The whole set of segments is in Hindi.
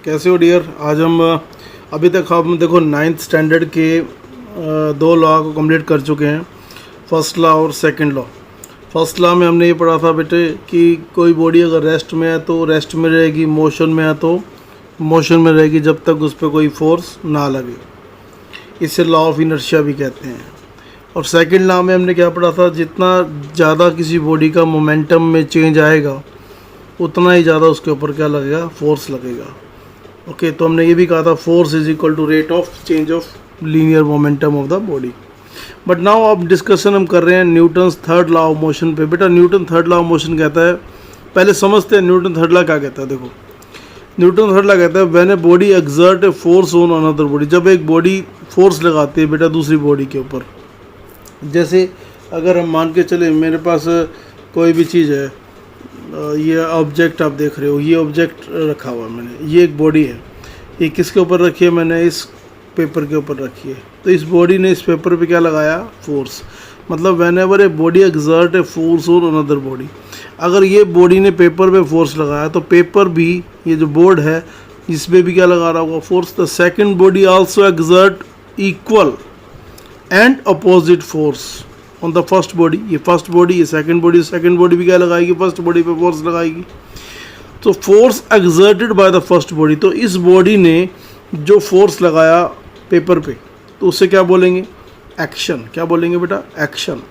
कैसे हो डियर। आज हम अभी तक हम देखो 9th स्टैंडर्ड के दो लॉ को कंप्लीट कर चुके हैं, फर्स्ट लॉ और सेकंड लॉ। फर्स्ट लॉ में हमने ये पढ़ा था बेटे कि कोई बॉडी अगर रेस्ट में है तो रेस्ट में रहेगी, मोशन में है तो मोशन में रहेगी जब तक उस पर कोई फोर्स ना लगे। इसे लॉ ऑफ इनर्शिया भी कहते हैं। और सेकंड लॉ में हमने क्या पढ़ा था, जितना ज़्यादा किसी बॉडी का मोमेंटम में चेंज आएगा उतना ही ज़्यादा उसके ऊपर क्या लगेगा, फोर्स लगेगा। ओके, तो हमने ये भी कहा था force is equal to rate of change of linear momentum of the body. But now अब डिस्कशन हम कर रहे हैं Newton's third law of motion पे। बेटा Newton third law of motion कहता है, पहले समझते हैं न्यूटन थर्ड लॉ क्या कहता है। देखो न्यूटन थर्ड लॉ कहता है when a body exert a force on another body, जब एक बॉडी फोर्स लगाती है बेटा दूसरी बॉडी के ऊपर। जैसे अगर हम मान के चले मेरे पास कोई भी चीज़ है, ये ऑब्जेक्ट आप देख रहे हो, ये ऑब्जेक्ट रखा हुआ है मैंने, ये एक बॉडी है, ये किसके ऊपर रखी है, मैंने इस पेपर के ऊपर रखी है। तो इस बॉडी ने इस पेपर पे क्या लगाया, फोर्स। मतलब when ever a body exert a force on another body, अगर ये बॉडी ने पेपर पे फोर्स लगाया तो पेपर भी, ये जो बोर्ड है इस पर भी क्या लगा रहा होगा, force. The second body also exert equal and opposite force on the first body. ये फर्स्ट बॉडी, ये सेकंड बॉडी भी क्या लगाएगी, फर्स्ट बॉडी पे फोर्स लगाएगी। तो force exerted by the first body, तो इस बॉडी ने जो फोर्स लगाया पेपर पे तो उससे क्या बोलेंगे, एक्शन। क्या बोलेंगे बेटा, action.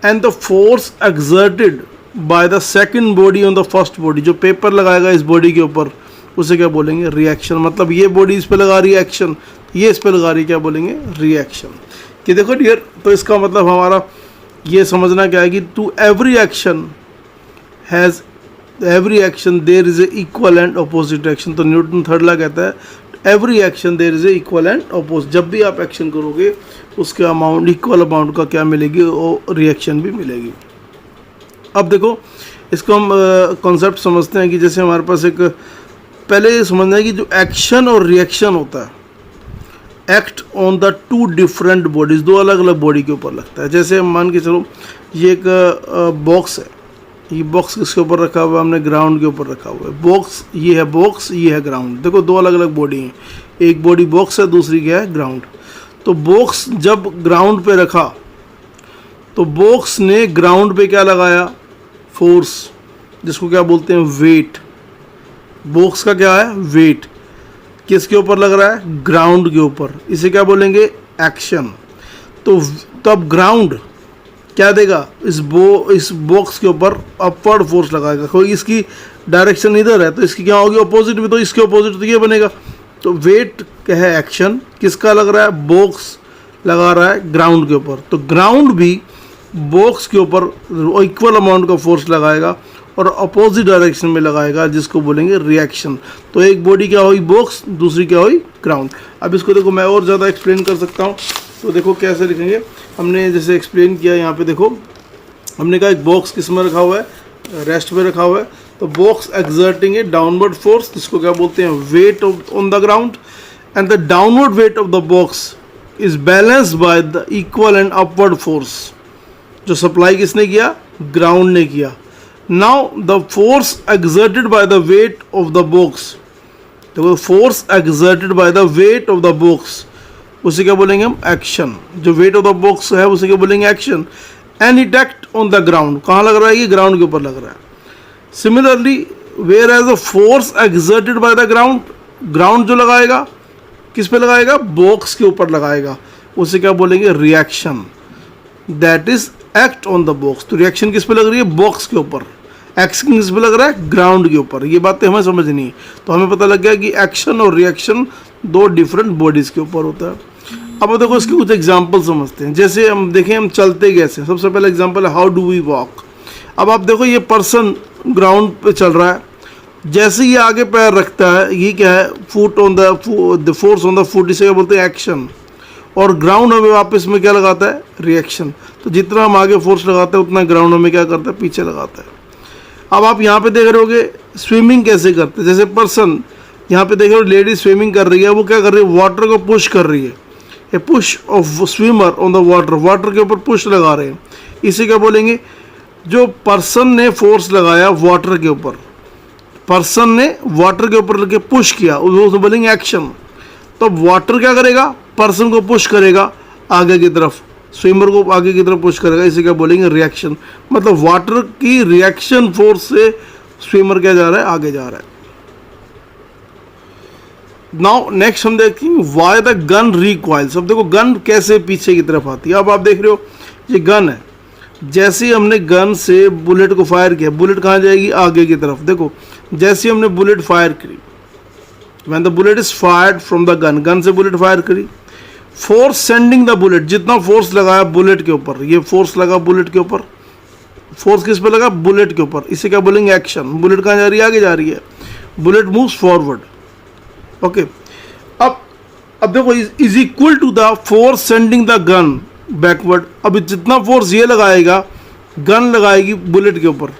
And the force exerted by the second body on the first body, जो पेपर लगाएगा इस बॉडी के ऊपर उसे क्या बोलेंगे, रिएक्शन। मतलब ये बॉडी इस पे लगा रही है एक्शन, ये इस पे लगा रही है, क्या बोलेंगे, रिएक्शन। कि देखो डियर, तो इसका मतलब हमारा ये समझना क्या है कि to every action there is a equal and opposite action. तो न्यूटन थर्ड लॉ कहता है every action there is a equal and opposite. जब भी आप एक्शन करोगे उसके अमाउंट, इक्वल अमाउंट का क्या मिलेगी, और रिएक्शन भी मिलेगी। अब देखो इसको हम कॉन्सेप्ट समझते हैं कि जैसे हमारे पास एक, पहले ये समझना है कि जो एक्शन और रिएक्शन होता है, act on the two different bodies, दो अलग अलग बॉडी के ऊपर लगता है। जैसे हम मान के चलो ये एक बॉक्स है, ये बॉक्स किसके ऊपर रखा हुआ है, हमने ग्राउंड के ऊपर रखा हुआ है। बॉक्स, ये है ग्राउंड। देखो दो अलग अलग बॉडी हैं, एक बॉडी बॉक्स है, दूसरी क्या है, ग्राउंड। तो बॉक्स जब ग्राउंड पे रखा तो बॉक्स ने ग्राउंड पे क्या लगाया, फोर्स, जिसको क्या बोलते हैं, वेट। बॉक्स का क्या है, वेट। किसके ऊपर लग रहा है, ग्राउंड के ऊपर, इसे क्या बोलेंगे, एक्शन। तो तब ग्राउंड क्या देगा, इस बॉक्स के ऊपर अपवर्ड फोर्स लगाएगा। कोई इसकी डायरेक्शन इधर है तो इसकी क्या होगी, अपोजिट में, तो इसके अपोजिट तो ये बनेगा। तो वेट क्या है, एक्शन। किसका लग रहा है, बॉक्स लगा रहा है ग्राउंड के ऊपर, तो ग्राउंड भी बॉक्स के ऊपर इक्वल अमाउंट का फोर्स लगाएगा और अपोजिट डायरेक्शन में लगाएगा, जिसको बोलेंगे रिएक्शन। तो एक बॉडी क्या हुई, बॉक्स, दूसरी क्या हुई, ग्राउंड। अब इसको देखो मैं और ज़्यादा एक्सप्लेन कर सकता हूँ। तो देखो कैसे लिखेंगे, हमने जैसे एक्सप्लेन किया यहाँ पे, देखो हमने कहा एक बॉक्स किस में रखा हुआ है, रेस्ट में रखा हुआ है। तो box exerting a downward force, जिसको क्या बोलते हैं, weight on the ground. And the downward weight of the box is balanced by the equal and upward force, जो सप्लाई किसने किया, ग्राउंड ने किया। Now the force exerted by the weight of the box, देखो force exerted by the weight of the box, उसे क्या बोलेंगे हम, एक्शन। जो वेट ऑफ द बॉक्स है उसे क्या बोलेंगे, action. And it act on the ground, कहाँ लग रहा है, ये ग्राउंड के ऊपर लग रहा है। Similarly whereas the force exerted by the ground, ground जो लगाएगा किस पे लगाएगा, बॉक्स के ऊपर लगाएगा, उसे क्या बोलेंगे, reaction. That is act on the box. तो रिएक्शन किस पे लग रही है, बॉक्स के ऊपर, एक्शन किस पे लग रहा है, ग्राउंड के ऊपर। ये बातें हमें समझनी है। तो हमें पता लग गया कि एक्शन और रिएक्शन दो डिफरेंट बॉडीज़ के ऊपर होता है। अब देखो इसके कुछ एग्जांपल समझते हैं। जैसे हम देखें, हम चलते कैसे, सबसे पहला एग्जांपल है हाउ डू वी वॉक। अब आप देखो ये पर्सन ग्राउंड पे चल रहा है, जैसे ये आगे पैर रखता है, ये क्या है, foot on the force on the foot, इसे क्या बोलते हैं, एक्शन। और ग्राउंड हमें वापस में क्या लगाता है, रिएक्शन। तो जितना हम आगे फोर्स लगाते हैं उतना ग्राउंड हमें क्या करता है, पीछे लगाता है। अब आप यहाँ पे देख रहे होगे स्विमिंग कैसे करते हैं। जैसे पर्सन यहाँ पे देख रहे हो, लेडी स्विमिंग कर रही है, वो क्या कर रही है, वाटर को पुश कर रही है। A push of swimmer on the water, water के ऊपर पुश लगा रहे हैं, इसे क्या बोलेंगे, जो पर्सन ने फोर्स लगाया वाटर के ऊपर, पर्सन ने वाटर के ऊपर लेके पुश किया, उसको बोलेंगे एक्शन। तो वाटर क्या करेगा, पर्सन को पुश करेगा आगे की तरफ, स्विमर को आगे की तरफ पुश करेगा, इसे क्या बोलेंगे रिएक्शन। मतलब वाटर की रिएक्शन फोर्स से स्विमर क्या जा रहा है, आगे जा रहा है। नाउ नेक्स्ट हम देखेंगे वाई द गन रिकॉइल्स। अब देखो गन कैसे पीछे की तरफ आती है। अब आप देख रहे हो ये गन है, जैसे ही हमने गन से बुलेट को फायर किया, बुलेट कहाँ जाएगी, आगे की तरफ। देखो जैसे ही हमने बुलेट फायर करी, when the bullet is fired from the gun, gun से बुलेट फायर करी, फोर्स सेंडिंग द बुलेट, जितना फोर्स लगाया बुलेट के ऊपर, ये फोर्स लगा बुलेट के ऊपर, फोर्स किस पे लगा, बुलेट के ऊपर, इसे क्या बोलेंगे एक्शन। बुलेट कहाँ जा रही है, आगे जा रही है, बुलेट मूव्स फॉरवर्ड। ओके, अब देखो is equal to the force sending the gun backward. अब जितना फोर्स ये लगाएगा, गन लगाएगी बुलेट के ऊपर,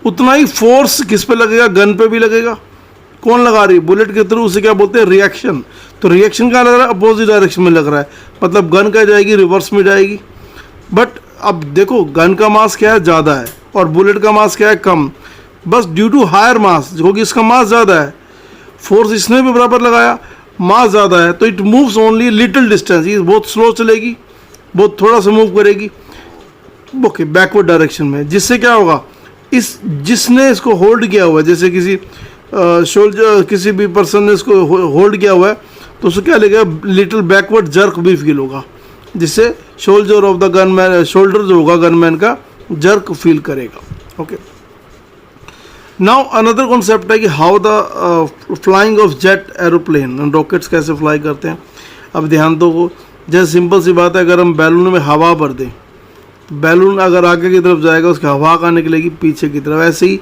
उतना ही फोर्स किस पे लगेगा, गन पे भी लगेगा। कौन लगा रही है, बुलेट के थ्रू, उसे क्या बोलते हैं रिएक्शन। तो रिएक्शन क्या लग रहा है, अपोजिट डायरेक्शन में लग रहा है, मतलब गन क्या जाएगी, रिवर्स में जाएगी। बट अब देखो गन का मास क्या है, ज़्यादा है, और बुलेट का मास क्या है, कम। बस ड्यू टू हायर मास, क्योंकि इसका मास ज़्यादा है, फोर्स इसने भी बराबर लगाया, मास ज़्यादा है, तो it moves only little distance, ये बहुत स्लो चलेगी, बहुत थोड़ा सा मूव करेगी, ओके, बैकवर्ड डायरेक्शन में। जिससे क्या होगा, इस जिसने इसको होल्ड किया हुआ है, जैसे किसी शोल्डर, किसी भी पर्सन ने इसको होल्ड किया हुआ है, तो उसको क्या लगेगा, लिटिल बैकवर्ड जर्क भी फील होगा, जिससे shoulder of the gunman, shoulder जो होगा गनमैन का, जर्क फील करेगा। ओके, नाउ अनदर कॉन्सेप्ट है कि how the flying of jet aeroplane, rockets कैसे फ्लाई करते हैं। अब ध्यान दो, जैसे सिंपल सी बात है, अगर हम बैलून में हवा भर दें, बैलून अगर आगे की तरफ जाएगा, उसकी हवा कहाँ निकलेगी, पीछे की तरफ। ऐसे ही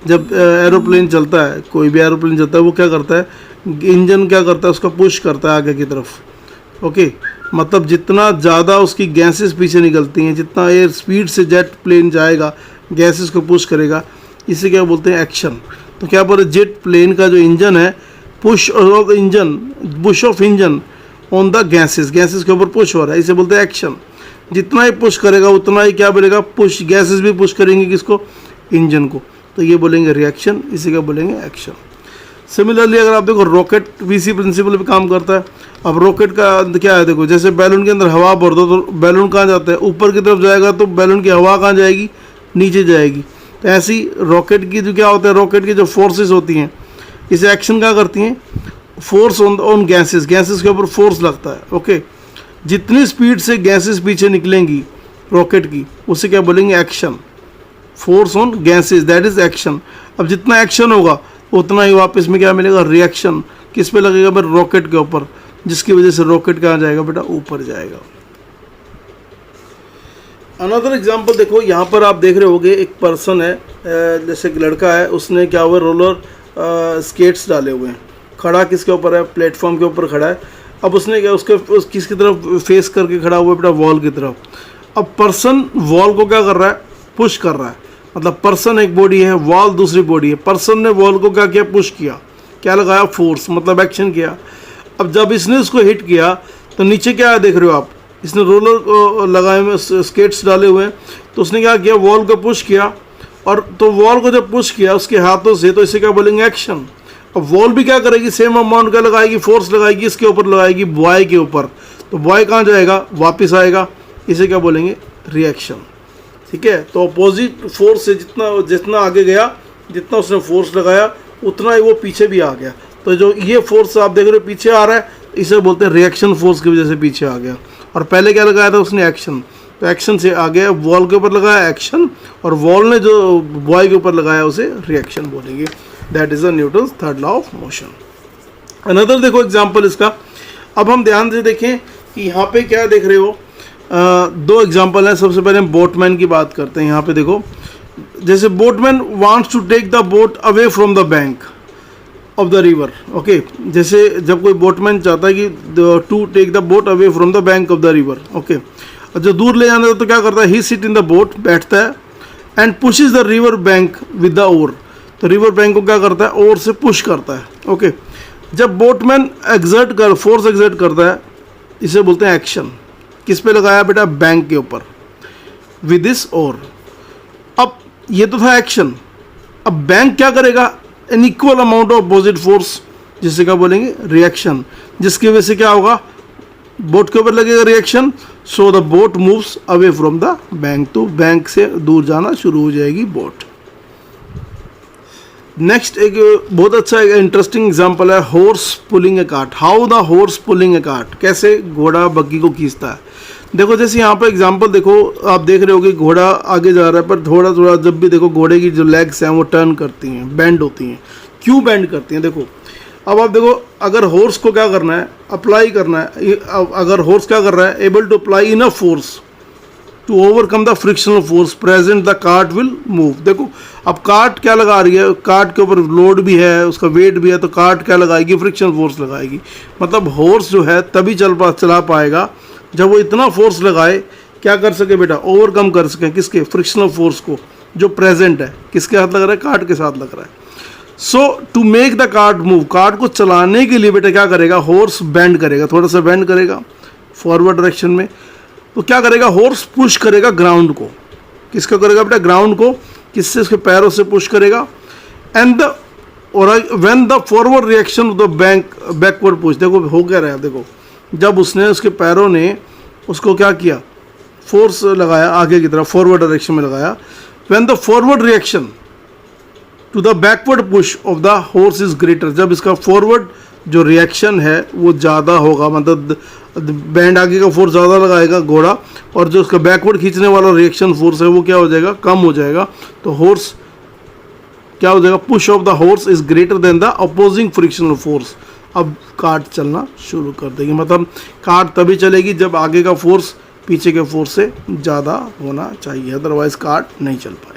जब एरोप्लेन चलता है, कोई भी एरोप्लेन चलता है, वो क्या करता है, इंजन क्या करता है, उसका पुश करता है आगे की तरफ। ओके, मतलब जितना ज़्यादा उसकी गैसेस पीछे निकलती हैं, जितना एयर स्पीड से जेट प्लेन जाएगा, गैसेस को पुश करेगा, इसे क्या बोलते हैं, एक्शन। तो क्या बोलते हैं, जेट प्लेन का जो इंजन है, push of engine, push of engine on the gases, gases के ऊपर पुश हो रहा है, इसे बोलते हैं एक्शन। जितना ही पुश करेगा उतना ही क्या बोलेगा, पुश, गैसेस भी पुश करेंगे किसको, इंजन को, तो ये बोलेंगे रिएक्शन, इसे क्या बोलेंगे, एक्शन। सिमिलरली अगर आप देखो रॉकेट भी इसी प्रिंसिपल पे काम करता है। अब रॉकेट का क्या है, देखो जैसे बैलून के अंदर हवा भर दो, तो बैलून कहाँ जाता है, ऊपर की तरफ जाएगा, तो बैलून की हवा कहाँ जाएगी, नीचे जाएगी। तो ऐसी रॉकेट की जो क्या होता है, रॉकेट की जो फोर्सेस होती हैं, इसे एक्शन क्या करती हैं, फोर्स ऑन गैसेस, गैसेस के ऊपर फोर्स लगता है। ओके, जितनी स्पीड से गैसेस पीछे निकलेंगी रॉकेट की, उसे क्या बोलेंगे, action. Force on gases, that is action. अब जितना एक्शन होगा उतना ही वापस में क्या मिलेगा, रिएक्शन। किस पे लगेगा, बेटा, रॉकेट के ऊपर, जिसकी वजह से रॉकेट कहाँ जाएगा, बेटा, ऊपर जाएगा। अनदर एग्जाम्पल देखो, यहाँ पर आप देख रहे होगे एक पर्सन है, जैसे एक लड़का है, उसने क्या हुआ, रोलर स्केट्स डाले हुए हैं, खड़ा किसके ऊपर है, प्लेटफॉर्म के ऊपर खड़ा है। अब उसने क्या, किसकी तरफ फेस करके खड़ा हुआ है, बेटा, वॉल की तरफ। अब पर्सन वॉल को क्या कर रहा है, पुश कर रहा है। मतलब पर्सन एक बॉडी है, वॉल दूसरी बॉडी है। पर्सन ने वॉल को क्या किया, पुश किया, क्या लगाया, फोर्स, मतलब एक्शन किया। अब जब इसने उसको हिट किया, तो नीचे क्या है, देख रहे हो आप, इसने रोलर लगाए हुए, स्केट्स डाले हुए हैं, तो उसने क्या किया, वॉल को पुश किया, और तो वॉल को जब पुश किया उसके हाथों से, तो इसे क्या बोलेंगे, एक्शन। अब वॉल भी क्या करेगी, सेम अमाउंट का लगाएगी, फोर्स लगाएगी, इसके ऊपर लगाएगी, बॉय के ऊपर, तो बॉय कहाँ जाएगा, वापस आएगा, इसे क्या बोलेंगे, रिएक्शन। ठीक है, तो अपोजिट फोर्स से जितना आगे गया, जितना उसने फोर्स लगाया, उतना ही वो पीछे भी आ गया। तो जो ये फोर्स आप देख रहे हो पीछे आ रहा है, इसे बोलते हैं रिएक्शन फोर्स की वजह से पीछे आ गया। और पहले क्या लगाया था उसने, एक्शन, तो एक्शन से आ गया, वॉल के ऊपर लगाया एक्शन, और वॉल ने जो बॉय के ऊपर लगाया उसे रिएक्शन बोलेंगे। That is the Newton's third law of motion. Another देखो एग्जाम्पल इसका। अब हम ध्यान से देखें कि यहाँ पे क्या देख रहे हो, दो एग्जाम्पल है। सबसे पहले हम बोटमैन की बात करते हैं। यहाँ पे देखो, जैसे boatman wants to take the boat away from the bank of the river. Okay, जैसे जब कोई बोटमैन चाहता है कि to take the boat away from the bank of the river. Okay, जो दूर ले जाना है तो क्या करता है, he sit in the boat, बैठता है, and pushes the river bank with the oar. तो रिवर बैंक को क्या करता है, ओर से पुश करता है। ओके, जब बोटमैन फोर्स एग्जर्ट करता है, इसे बोलते हैं एक्शन। किस पे लगाया, बेटा, बैंक के ऊपर, विद दिस ओर। अब ये तो था एक्शन। अब बैंक क्या करेगा, an equal amount of opposite force, जिसे क्या बोलेंगे रिएक्शन, जिसकी वजह से क्या होगा, बोट के ऊपर लगेगा reaction, so the boat moves away from the bank, तो बैंक से दूर जाना शुरू हो जाएगी बोट। नेक्स्ट एक बहुत अच्छा एक इंटरेस्टिंग एग्जांपल है horse pulling a cart. How the horse pulling a cart, कैसे घोड़ा बग्गी को खींचता है। देखो जैसे यहाँ पर एग्जांपल देखो, आप देख रहे हो कि घोड़ा आगे जा रहा है, पर थोड़ा थोड़ा जब भी देखो घोड़े की जो लेग्स हैं वो टर्न करती हैं, बेंड होती हैं। क्यों बेंड करती हैं, देखो अब आप देखो, अगर हॉर्स को क्या करना है, अप्लाई करना है, अगर हॉर्स क्या कर रहा है, able to apply enough force to overcome the frictional force present, the cart will move. देखो अब कार्ट क्या लगा रही है, कार्ट के ऊपर लोड भी है, उसका वेट भी है, तो कार्ट क्या लगाएगी, फ्रिक्शन फोर्स लगाएगी। मतलब हॉर्स जो है तभी चला पाएगा जब वो इतना फोर्स लगाए, क्या कर सके बेटा, ओवरकम कर सके किसके, फ्रिक्शनल फोर्स को, जो प्रेजेंट है, किसके हाथ लग रहा है, कार्ट के साथ लग रहा है। So to make the cart move, cart को चलाने के लिए बेटा क्या करेगा, हॉर्स बेंड करेगा, थोड़ा सा बेंड करेगा फॉरवर्ड डायरेक्शन में। तो क्या करेगा, हॉर्स पुश करेगा ग्राउंड को, किसका करेगा बेटा, ग्राउंड को, किससे, उसके पैरों से पुश करेगा। And the when the forward reaction of the backward push, देखो हो क्या रहा है, देखो जब उसने उसके पैरों ने उसको क्या किया, फोर्स लगाया आगे की तरफ, फॉरवर्ड डायरेक्शन में लगाया। When the forward reaction to the backward push of the horse is greater, जब इसका फॉरवर्ड जो रिएक्शन है वो ज़्यादा होगा, मतलब बैंड आगे का फोर्स ज़्यादा लगाएगा घोड़ा, और जो उसका बैकवर्ड खींचने वाला रिएक्शन फोर्स है वो क्या हो जाएगा, कम हो जाएगा। तो हॉर्स क्या हो जाएगा, push of the horse is greater than the opposing frictional force. अब कार्ट चलना शुरू कर देगी, मतलब कार्ट तभी चलेगी जब आगे का फोर्स पीछे के फोर्स से ज़्यादा होना चाहिए, अदरवाइज कार्ट नहीं चल पाएगा।